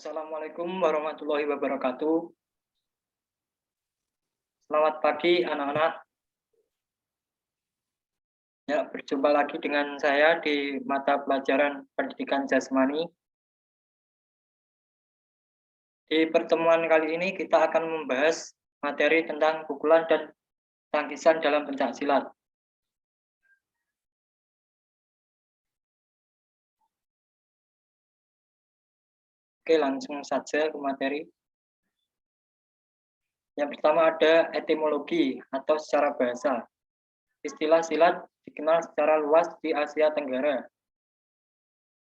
Assalamualaikum warahmatullahi wabarakatuh. Selamat pagi anak-anak. Ya, berjumpa lagi dengan saya di mata pelajaran pendidikan jasmani. Di pertemuan kali ini kita akan membahas materi tentang pukulan dan tangkisan dalam pencaksilat. Oke, langsung saja ke materi. Yang pertama ada etimologi atau secara bahasa. Istilah silat dikenal secara luas di Asia Tenggara.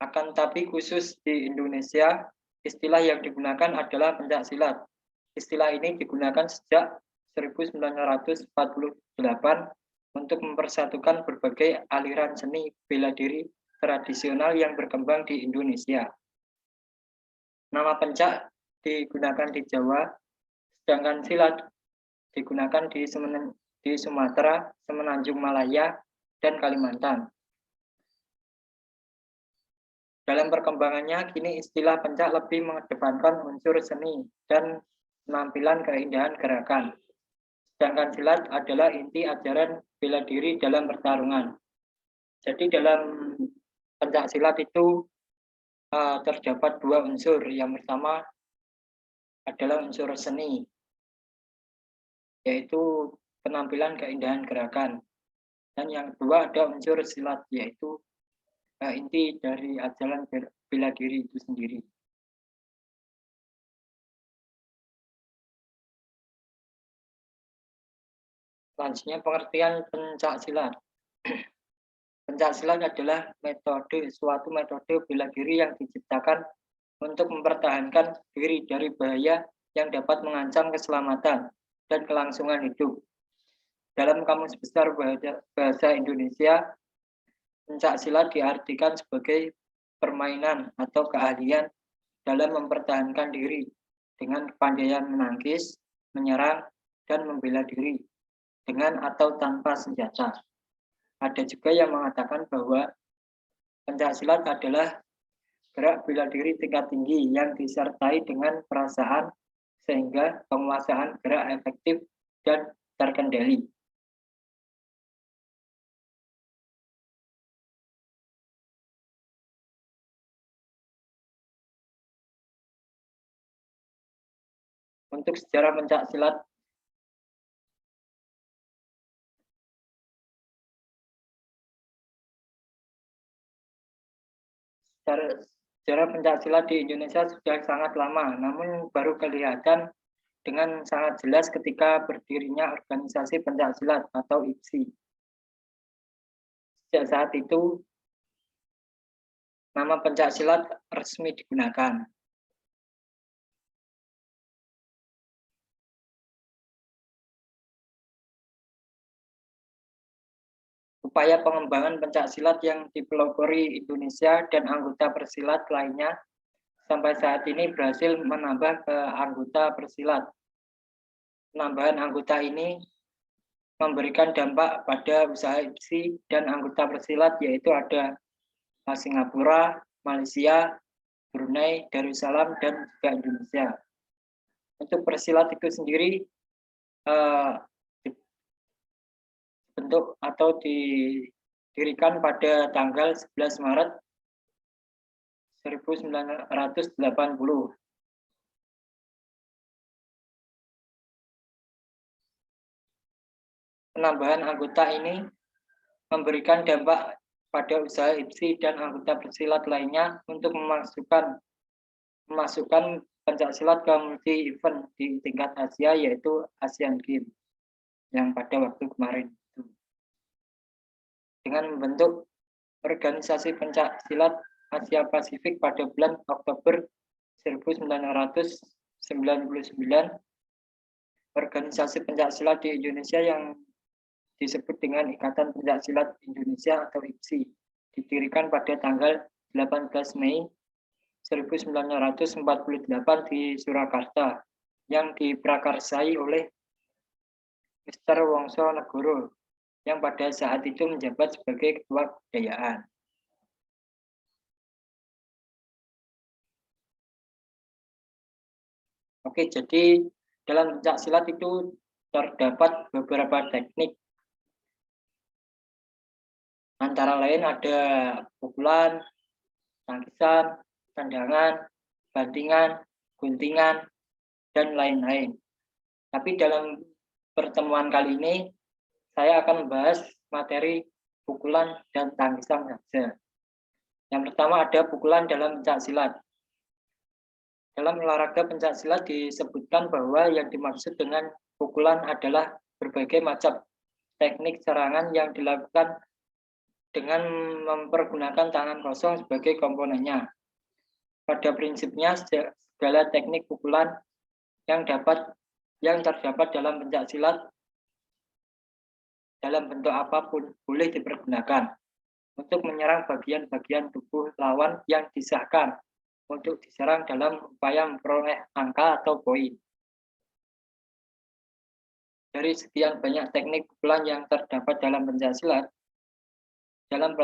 Akan tapi khusus di Indonesia, istilah yang digunakan adalah pencaksilat. Istilah ini digunakan sejak 1948 untuk mempersatukan berbagai aliran seni bela diri tradisional yang berkembang di Indonesia. Nama pencak digunakan di Jawa, sedangkan silat digunakan di Sumatera, Semenanjung Malaya, dan Kalimantan. Dalam perkembangannya, kini istilah pencak lebih mengedepankan unsur seni dan penampilan keindahan gerakan. Sedangkan silat adalah inti ajaran bela diri dalam pertarungan. Jadi dalam pencak silat itu terdapat dua unsur. Yang pertama adalah unsur seni, yaitu penampilan keindahan gerakan. Dan yang kedua ada unsur silat, yaitu inti dari ajaran bela diri itu sendiri. Selanjutnya pengertian pencak silat. Pencak silat adalah suatu metode bela diri yang diciptakan untuk mempertahankan diri dari bahaya yang dapat mengancam keselamatan dan kelangsungan hidup. Dalam Kamus Besar Bahasa Indonesia, pencak silat diartikan sebagai permainan atau keahlian dalam mempertahankan diri dengan kepandaian menangkis, menyerang, dan membela diri dengan atau tanpa senjata. Ada juga yang mengatakan bahwa pencak silat adalah gerak bela diri tingkat tinggi yang disertai dengan perasaan sehingga penguasaan gerak efektif dan terkendali. Untuk sejarah pencak silat, sejarah pencak silat di Indonesia sudah sangat lama, namun baru kelihatan dengan sangat jelas ketika berdirinya organisasi pencak silat atau IPSI. Sejak saat itu, nama pencak silat resmi digunakan. Upaya pengembangan pencak silat yang dipelopori Indonesia dan anggota persilat lainnya sampai saat ini berhasil menambah ke anggota persilat. Penambahan anggota ini memberikan dampak pada usaha IPSI dan anggota persilat, yaitu ada Singapura, Malaysia, Brunei, Darussalam, dan juga Indonesia. Untuk persilat itu sendiri dibentuk atau didirikan pada tanggal 11 Maret 1980. Penambahan anggota ini memberikan dampak pada usaha IPSI dan anggota persilat lainnya untuk memasukkan pencak silat ke multi event di tingkat Asia, yaitu Asian Games yang pada waktu kemarin. Dengan membentuk organisasi pencak silat Asia Pasifik pada bulan Oktober 1999, organisasi pencak silat di Indonesia yang disebut dengan Ikatan Pencak Silat Indonesia atau IPSI didirikan pada tanggal 18 Mei 1948 di Surakarta yang diprakarsai oleh Mr. Wongso Negoro yang pada saat itu menjabat sebagai Ketua Kebudayaan. Oke, jadi dalam pencak silat itu terdapat beberapa teknik, antara lain ada pukulan, tangkisan, tendangan, bantingan, guntingan, dan lain-lain. Tapi dalam pertemuan kali ini, saya akan membahas materi pukulan dan tangkisan saja. Yang pertama ada pukulan dalam pencak silat. Dalam olahraga pencak silat disebutkan bahwa yang dimaksud dengan pukulan adalah berbagai macam teknik serangan yang dilakukan dengan mempergunakan tangan kosong sebagai komponennya. Pada prinsipnya, segala teknik pukulan yang terdapat dalam pencak silat dalam bentuk apapun boleh dipergunakan untuk menyerang bagian-bagian tubuh lawan yang disahkan untuk diserang dalam upaya memperoleh angka atau poin. Dari sekian banyak teknik pukulan yang terdapat dalam pencak silat, dalam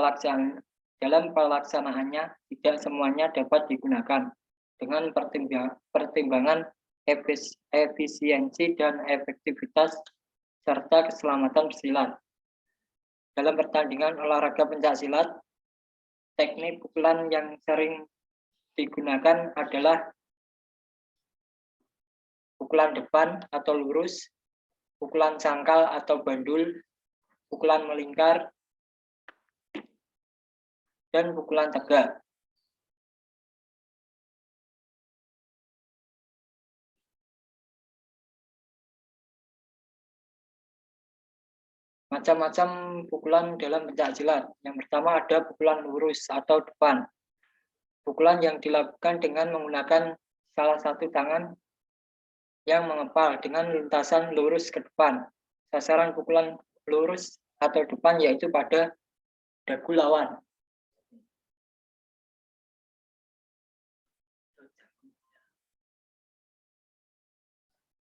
pelaksanaannya tidak semuanya dapat digunakan dengan pertimbangan efisiensi dan efektivitas serta keselamatan pesilat. Dalam pertandingan olahraga pencak silat, teknik pukulan yang sering digunakan adalah pukulan depan atau lurus, pukulan sangkal atau bandul, pukulan melingkar, dan pukulan tegak. Macam-macam pukulan dalam pencak silat. Yang pertama ada pukulan lurus atau depan. Pukulan yang dilakukan dengan menggunakan salah satu tangan yang mengepal dengan lintasan lurus ke depan. Sasaran pukulan lurus atau depan yaitu pada dagu lawan.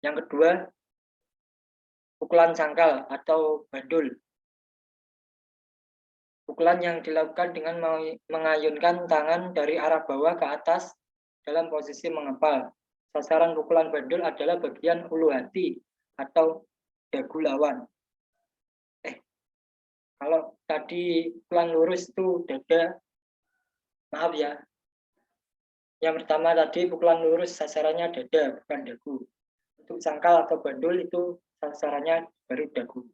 Yang kedua, pukulan sangkal atau bandul. Pukulan yang dilakukan dengan mengayunkan tangan dari arah bawah ke atas dalam posisi mengepal. Sasaran pukulan bandul adalah bagian ulu hati atau dagu lawan. Kalau tadi pukulan lurus itu dada, maaf ya. Yang pertama tadi pukulan lurus sasarannya dada, bukan dagu. Untuk sangkal atau bandul itu sasarannya baru dagu.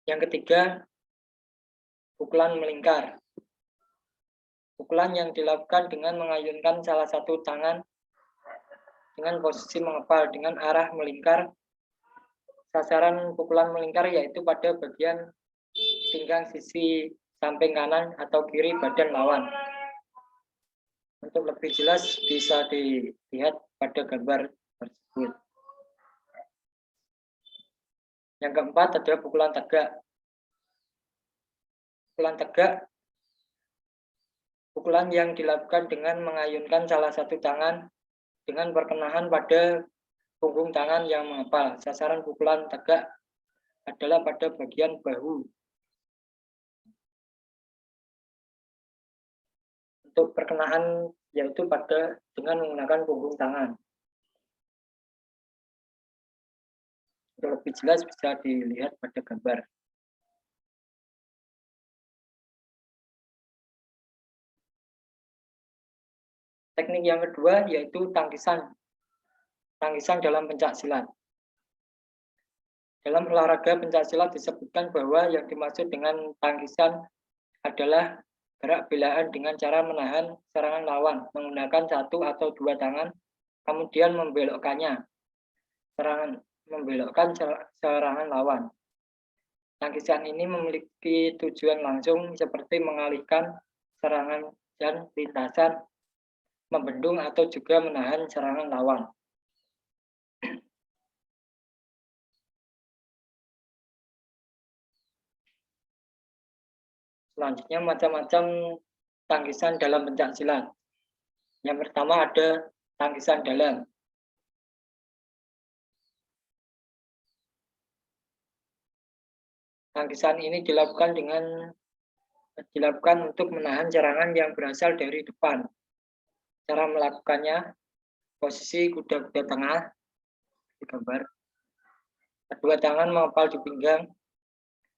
Yang ketiga, pukulan melingkar. Pukulan yang dilakukan dengan mengayunkan salah satu tangan dengan posisi mengepal dengan arah melingkar. Sasaran pukulan melingkar yaitu pada bagian pinggang sisi samping kanan atau kiri badan lawan. Untuk lebih jelas bisa dilihat pada gambar tersebut. Yang keempat adalah pukulan tegak. Pukulan tegak, pukulan yang dilakukan dengan mengayunkan salah satu tangan dengan perkenahan pada punggung tangan yang mengepal. Sasaran pukulan tegak adalah pada bagian bahu. Untuk perkenaan yaitu pada dengan menggunakan punggung tangan. Untuk lebih jelas bisa dilihat pada gambar. Teknik yang kedua yaitu tangkisan. Tangkisan dalam pencak silat. Dalam olahraga pencak silat disebutkan bahwa yang dimaksud dengan tangkisan adalah gerak belaan dengan cara menahan serangan lawan menggunakan satu atau dua tangan, kemudian membelokkannya. Membelokkan serangan lawan. Tangkisan ini memiliki tujuan langsung seperti mengalihkan serangan dan lintasan, membendung atau juga menahan serangan lawan. Selanjutnya macam-macam tangkisan dalam pencak silat. Yang pertama ada tangkisan dalam. Tangkisan ini dilakukan dengan dilakukan untuk menahan serangan yang berasal dari depan. Cara melakukannya, posisi kuda-kuda tengah, di gambar. Kedua tangan mengepal di pinggang,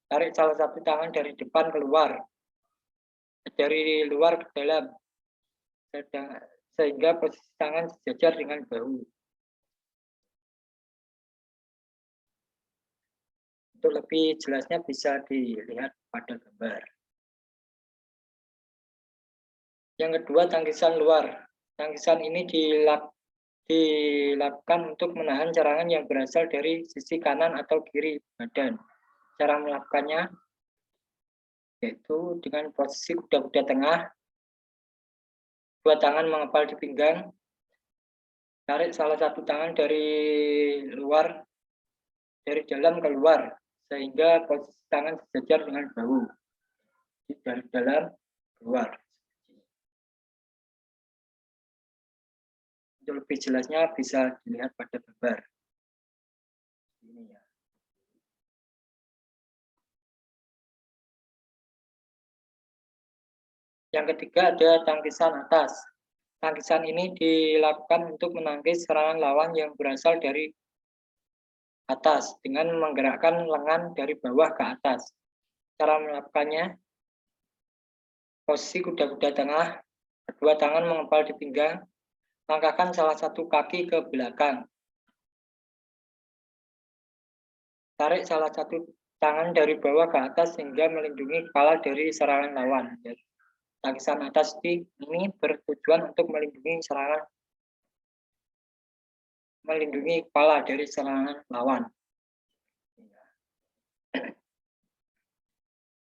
tarik salah satu tangan dari depan keluar, dari luar ke dalam, sehingga posisi tangan sejajar dengan bahu. Untuk lebih jelasnya bisa dilihat pada gambar. Yang kedua, tangkisan luar. Tangkisan ini dilakukan untuk menahan serangan yang berasal dari sisi kanan atau kiri badan. Cara melakukannya yaitu dengan posisi kuda-kuda tengah, dua tangan mengepal di pinggang, tarik salah satu tangan dari dalam keluar, sehingga posisi tangan sejajar dengan bahu. Dari dalam keluar. Untuk lebih jelasnya bisa dilihat pada gambar. Ini ya. Yang ketiga ada tangkisan atas. Tangkisan ini dilakukan untuk menangkis serangan lawan yang berasal dari atas dengan menggerakkan lengan dari bawah ke atas. Cara melakukannya, posisi kuda-kuda tengah, kedua tangan mengepal di pinggang, langkahkan salah satu kaki ke belakang. Tarik salah satu tangan dari bawah ke atas sehingga melindungi kepala dari serangan lawan. Tangkisan atas ini bertujuan untuk melindungi kepala dari serangan lawan.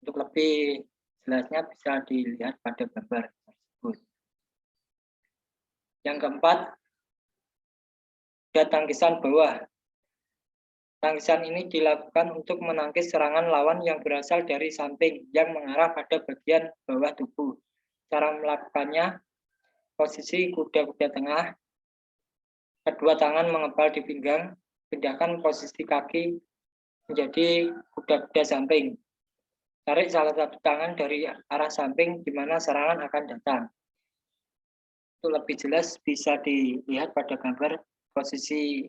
Untuk lebih jelasnya bisa dilihat pada gambar tersebut. Yang keempat, ada tangkisan bawah. Tangkisan ini dilakukan untuk menangkis serangan lawan yang berasal dari samping yang mengarah pada bagian bawah tubuh. Cara melakukannya, posisi kuda-kuda tengah, kedua tangan mengepal di pinggang, pindahkan posisi kaki menjadi kuda-kuda samping. Tarik salah satu tangan dari arah samping di mana serangan akan datang. Untuk lebih jelas bisa dilihat pada gambar posisi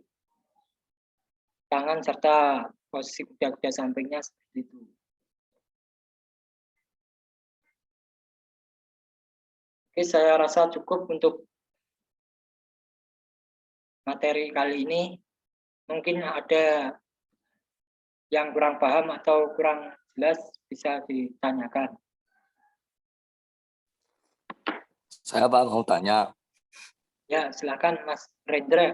tangan serta posisi kuda-kuda sampingnya seperti itu. Oke, saya rasa cukup untuk materi kali ini. Mungkin ada yang kurang paham atau kurang jelas bisa ditanyakan. Saya Pak mau tanya. Ya, silakan Mas Rendra.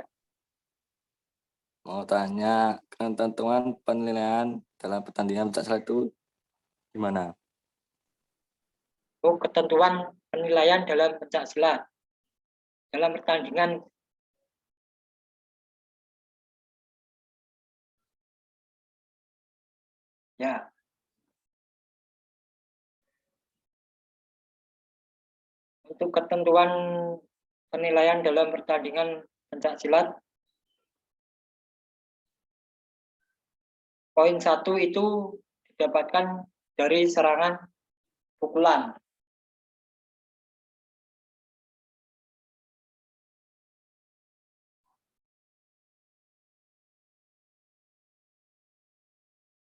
Mau tanya ketentuan penilaian dalam pertandingan pencak silat itu gimana? Oh, ketentuan penilaian dalam pencak silat. Dalam pertandingan ya. Untuk ketentuan penilaian dalam pertandingan pencak silat, poin 1 itu didapatkan dari serangan pukulan.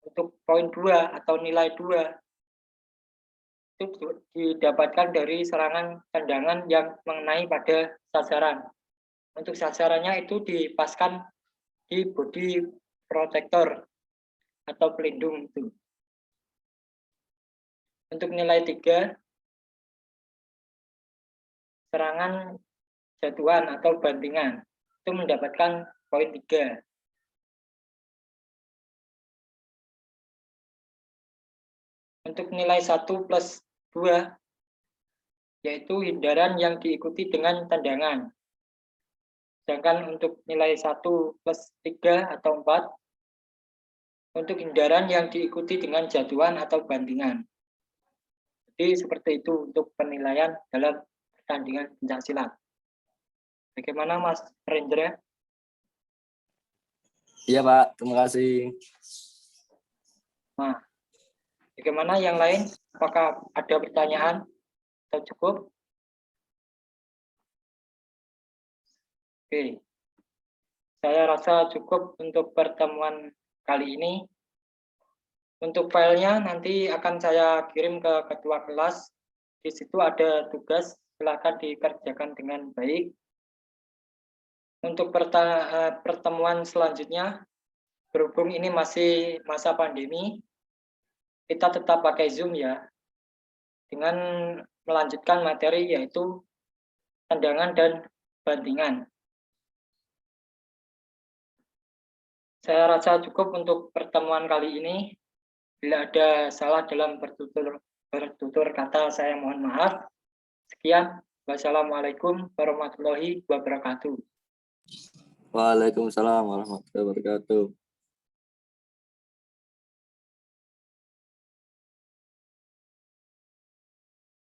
Untuk poin 2 atau nilai 2 itu didapatkan dari serangan tendangan yang mengenai pada sasaran. Untuk sasarannya itu dipaskan di body protector atau pelindung itu. Untuk nilai 3, serangan jatuhan atau bantingan itu mendapatkan poin 3. Untuk nilai 1 plus 2 yaitu hindaran yang diikuti dengan tendangan. Sedangkan untuk nilai 1 plus 3 atau 4 untuk hindaran yang diikuti dengan jatuhan atau bantingan. Jadi seperti itu untuk penilaian dalam pertandingan pencak silat. Bagaimana Mas Rendra? Iya Pak, terima kasih. Nah, Bagaimana yang lain? Apakah ada pertanyaan atau cukup? Oke, saya rasa cukup untuk pertemuan kali ini. Untuk filenya nanti akan saya kirim ke ketua kelas. Di situ ada tugas, silakan dikerjakan dengan baik. Untuk pertemuan selanjutnya, berhubung ini masih masa pandemi, kita tetap pakai Zoom ya, dengan melanjutkan materi yaitu tendangan dan bantingan. Saya rasa cukup untuk pertemuan kali ini. Bila ada salah dalam bertutur kata, saya mohon maaf. Sekian. Wassalamualaikum warahmatullahi wabarakatuh. Waalaikumsalam warahmatullahi wabarakatuh.